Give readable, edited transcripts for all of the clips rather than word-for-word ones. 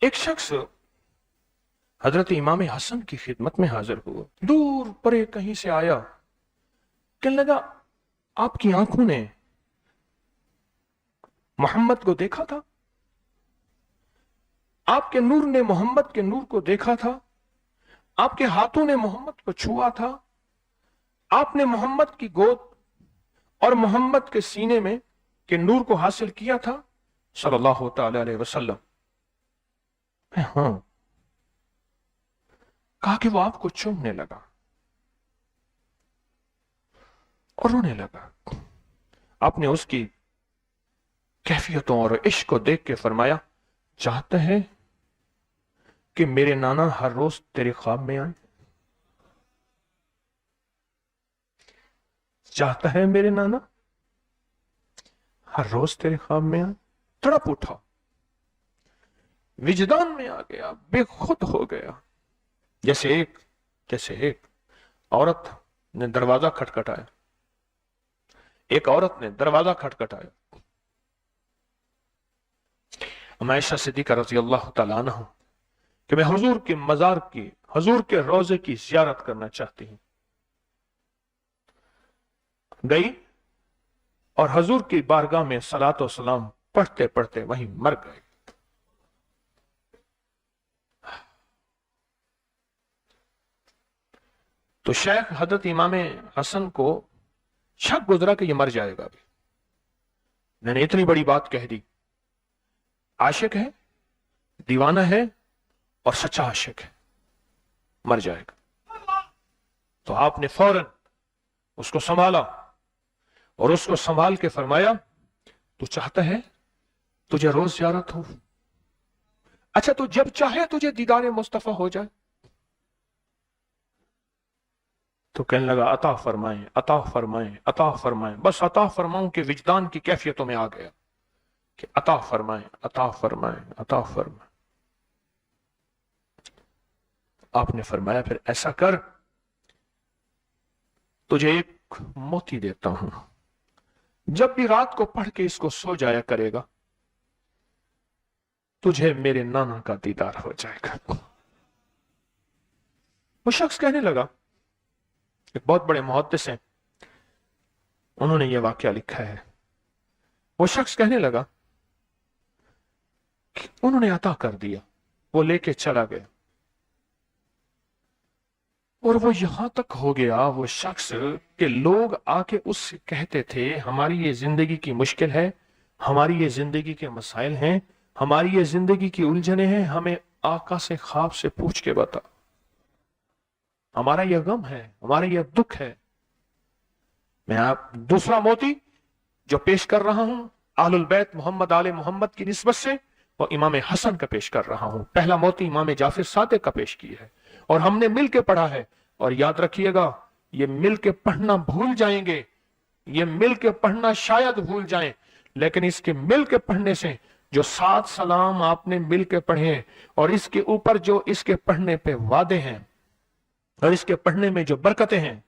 एक शख्स हजरत इमाम हसन की खिदमत में हाजिर हुआ, दूर परे कहीं से आया, कहने लगा आपकी आंखों ने मोहम्मद को देखा था, आपके नूर ने मोहम्मद के नूर को देखा था, आपके हाथों ने मोहम्मद को छुआ था, आपने मोहम्मद की गोद और मोहम्मद के सीने में के नूर को हासिल किया था सल्लल्लाहु तआला अलैहि वसल्लम। हाँ। कहा कि वो आपको चूमने लगा और रोने लगा। आपने उसकी कैफियतों और इश्क को देख के फरमाया, चाहते हैं कि मेरे नाना हर रोज तेरे ख्वाब में आए? चाहता है मेरे नाना हर रोज तेरे ख्वाब में आए? तड़प उठा, विजदान में आ गया, बेखुद हो गया। जैसे एक औरत ने दरवाजा खटखटाया, एक औरत ने दरवाजा खटखटाया। आयशा सिद्दीक़ा रज़ी अल्लाह तआला अन्हा कि मैं हुजूर के मजार की, हुजूर के रोजे की ज़ियारत करना चाहती हूं। गई और हुजूर की बारगाह में सलात व सलाम पढ़ते पढ़ते वहीं मर गए। तो शेख हजरत इमाम हसन को शक गुजरा कि ये मर जाएगा भी। मैंने इतनी बड़ी बात कह दी, आशिक है, दीवाना है और सच्चा आशिक है, मर जाएगा। तो आपने फौरन उसको संभाला और उसको संभाल के फरमाया, तू चाहता है तुझे रोज ज़ियारत हो? अच्छा, तो जब चाहे तुझे दीदार मुस्तफा हो जाए? तो कहने लगा अता फरमाएं, अता फरमाएं, अता फरमाएं। बस अता फरमाऊं के विजदान की कैफियतों में आ गया कि अता फरमाएं, अता फरमाएं, अता फरमाएं। आपने फरमाया फिर ऐसा कर, तुझे एक मोती देता हूं, जब भी रात को पढ़ के इसको सो जाया करेगा, तुझे मेरे नाना का दीदार हो जाएगा। वो शख्स कहने लगा, एक बहुत बड़े मुहद्दिस हैं, उन्होंने ये वाकया लिखा है। वो शख्स कहने लगा कि उन्होंने अता कर दिया, वो लेके चला गया और वो यहां तक हो गया वो शख्स के लोग आके उससे कहते थे, हमारी ये जिंदगी की मुश्किल है, हमारी ये जिंदगी के मसाइल हैं, हमारी ये जिंदगी की उलझने हैं, हमें आका से ख्वाब से पूछ के बता, हमारा यह गम है, हमारा यह दुख है। मैं आप दूसरा मोती जो पेश कर रहा हूं आलुल बैत मोहम्मद आले मोहम्मद की निस्बत से, वो इमाम हसन का पेश कर रहा हूं। पहला मोती इमाम जाफर सादिक का पेश किया है और हमने मिल के पढ़ा है। और याद रखिएगा, ये मिल के पढ़ना भूल जाएंगे, ये मिल के पढ़ना शायद भूल जाएं, लेकिन इसके मिल के पढ़ने से जो 7 सलाम आपने मिल के पढ़े और इसके ऊपर जो इसके पढ़ने पे वादे हैं और इसके पढ़ने में जो बरकतें हैं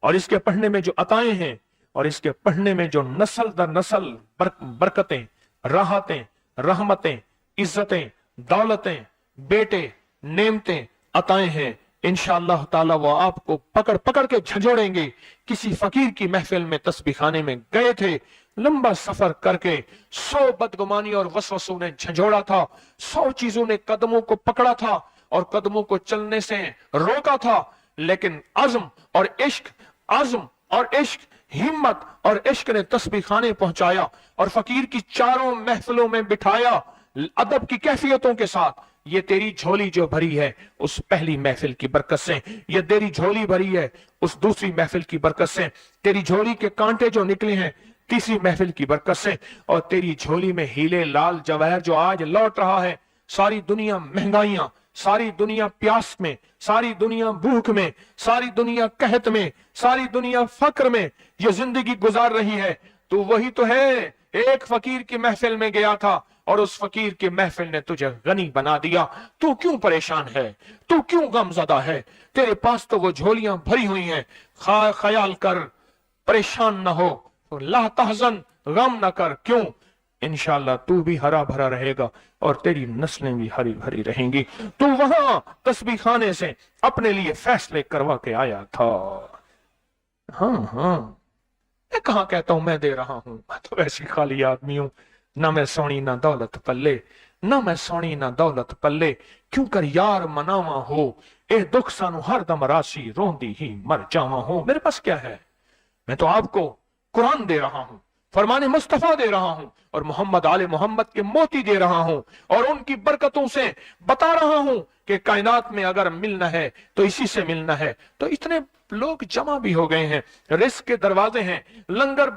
और इसके पढ़ने में जो अताएं हैं और इसके पढ़ने में जो नस्ल दर नस्ल बरकतें, राहतें, रहमतें, इज्जतें, दौलतें, बेटे, नेमतें, अताएं हैं, इंशाअल्लाह ताला वो आपको पकड़ पकड़ के झंझोड़ेंगे। किसी फकीर की महफिल में तस्बीह खाने में गए थे, लंबा सफर करके 100 बदगुमानी और वसवसों ने झंझोड़ा था, 100 चीजों ने कदमों को पकड़ा था और कदमों को चलने से रोका था, लेकिन अज़्म और इश्क, अज़्म और इश्क, हिम्मत और इश्क ने तस्बीह खाने पहुंचाया और फकीर की चारों महफिलों में बिठाया अदब की कैफियतों के साथ। ये तेरी झोली जो भरी है उस पहली महफिल की बरकत से, ये तेरी झोली भरी है उस दूसरी महफिल की बरकत से, तेरी झोली के कांटे जो निकले हैं तीसरी महफिल की बरकत से, और तेरी झोली में हीरे लाल जवाहर जो आज लौट रहा है। सारी दुनिया महंगाइयां, सारी दुनिया प्यास में, सारी दुनिया भूख में, सारी दुनिया कहत में, सारी दुनिया फक्र में ये जिंदगी गुजार रही है। तू वही तो है, एक फकीर की महफिल में गया था और उस फकीर की महफिल ने तुझे गनी बना दिया। तू क्यों परेशान है, तू क्यों गमज़दा है? तेरे पास तो वो झोलियां भरी हुई हैं। ख्याल कर, परेशान न हो, ला तहज़न, गम न कर। क्यों? इंशाअल्लाह तू भी हरा भरा रहेगा और तेरी नस्लें भी हरी भरी रहेंगी। तू वहां तस्बीह खाने से अपने लिए फैसले करवा के आया था। हाँ हाँ, मैं कहाँ कहता हूं मैं दे रहा हूं, मैं तो वैसी खाली आदमी हूं, ना मैं सोनी ना दौलत पल्ले, ना मैं सोनी ना दौलत पल्ले, क्यों कर यार मनावा हो, ए दुख सानू हर दम राशि रोंदी ही मर जावा हो। मेरे पास क्या है, मैं तो आपको कुरान दे रहा हूं, फरमाने मुस्तफा दे रहा हूं, और मोहम्मद आले मोहम्मद के मोती दे रहा हूं, और उनकी बरकतों से बता रहा हूं कि कायनात में अगर मिलना है तो इसी से मिलना है। तो इतने लोग जमा भी हो गए हैं, रिस्क के दरवाजे हैं, लंगर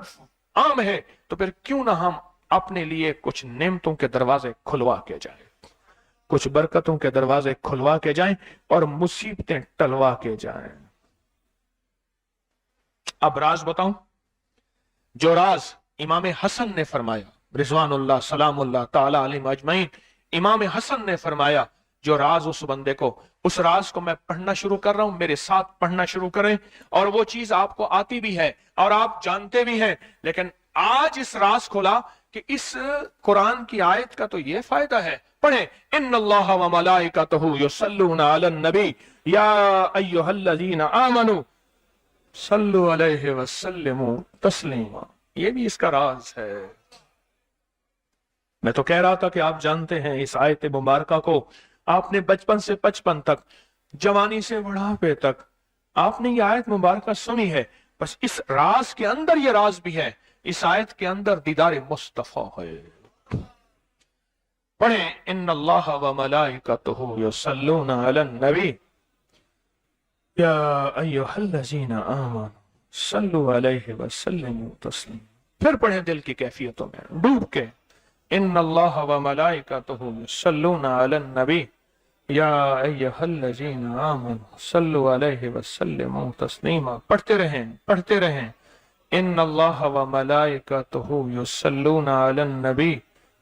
आम है, तो फिर क्यों ना हम अपने लिए कुछ नेमतों के दरवाजे खुलवा के जाएं, कुछ बरकतों के दरवाजे खुलवा के जाएं और मुसीबतें टलवा के जाएं। अब राज बताऊं, जो राज इमाम हसन ने फरमाया, रिजवानुल्लाह सलामुल्लाह ताला अलैहि अजमईन, इमाम हसन ने फरमाया, जो राज उस बंदे को, उस राज को मैं पढ़ना शुरू कर रहा हूं, मेरे साथ पढ़ना शुरू करें। और वो चीज आपको आती भी है और आप जानते भी हैं, लेकिन आज इस राज खोला कि इस कुरान की आयत का तो ये फायदा है। पढ़े, इन्नल्लाह व मलाइकतहु युसल्लूना अलन नबी या अय्युहल्लज़ीना आमनू सल्लु अलैहि वसल्लिमू तस्लीमा। ये भी इसका राज है। मैं तो कह रहा था कि आप जानते हैं इस आयत मुबारका को आपने बचपन से 55 तक, जवानी से बुढ़ापे तक आपने ये आयत मुबारका सुनी है, बस इस राज के अंदर ये राज भी है, इस आयत के अंदर दीदार मुस्तफा है। पढ़े, इन्नल्लाह व मलाइकतहु युसल्लूना अलन नबी या अय्युहल्लज़ीना आमनू सल्लु अलैहि वसल्लिमू तस्लीमा। फिर पढ़े दिल की कैफियतों में डूब के, इन्नल्लाह व मलाइकतहु युसल्लूना अलन नबी या अय्युहल्लज़ीना आमनू सल्लु अलैहि वसल्लिमू तस्लीमा। पढ़ते रहें, इन्नल्लाह व मलाइकतहु युसल्लूना अलन नबी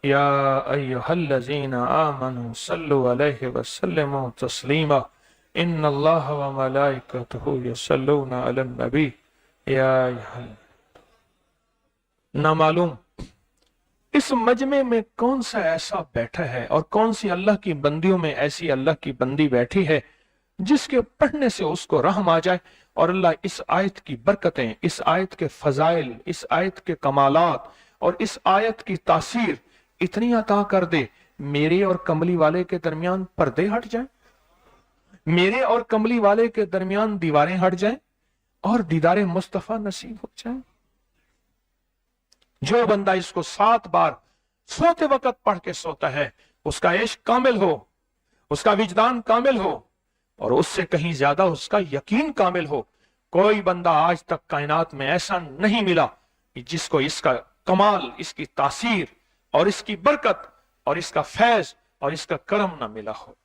या अय्युहल्लज़ीना आमनू सल्लु अलैहि वसल्लिमू तस्लीमा। इन्नल्लाह व मलाइकतहु युसल्लूना अलन नबी या ना मालूम इस मजमे में कौन सा ऐसा बैठा है और कौन सी अल्लाह की बंदियों में ऐसी अल्लाह की बंदी बैठी है जिसके पढ़ने से उसको रहम आ जाए और अल्लाह इस आयत की बरकतें, इस आयत के फजाइल, इस आयत के कमालात और इस आयत की तासीर इतनी अता कर दे, मेरे और कमली वाले के दरमियान पर्दे हट जाए, मेरे और कमली वाले के दरमियान दीवारें हट जाएं और दीदारे मुस्तफा नसीब हो जाए। जो बंदा इसको 7 बार सोते वक्त पढ़ के सोता है, उसका इश्क कामिल हो, उसका विजदान कामिल हो और उससे कहीं ज्यादा उसका यकीन कामिल हो। कोई बंदा आज तक कायनात में ऐसा नहीं मिला कि जिसको इसका कमाल, इसकी तासीर और इसकी बरकत और इसका फैज और इसका करम ना मिला हो।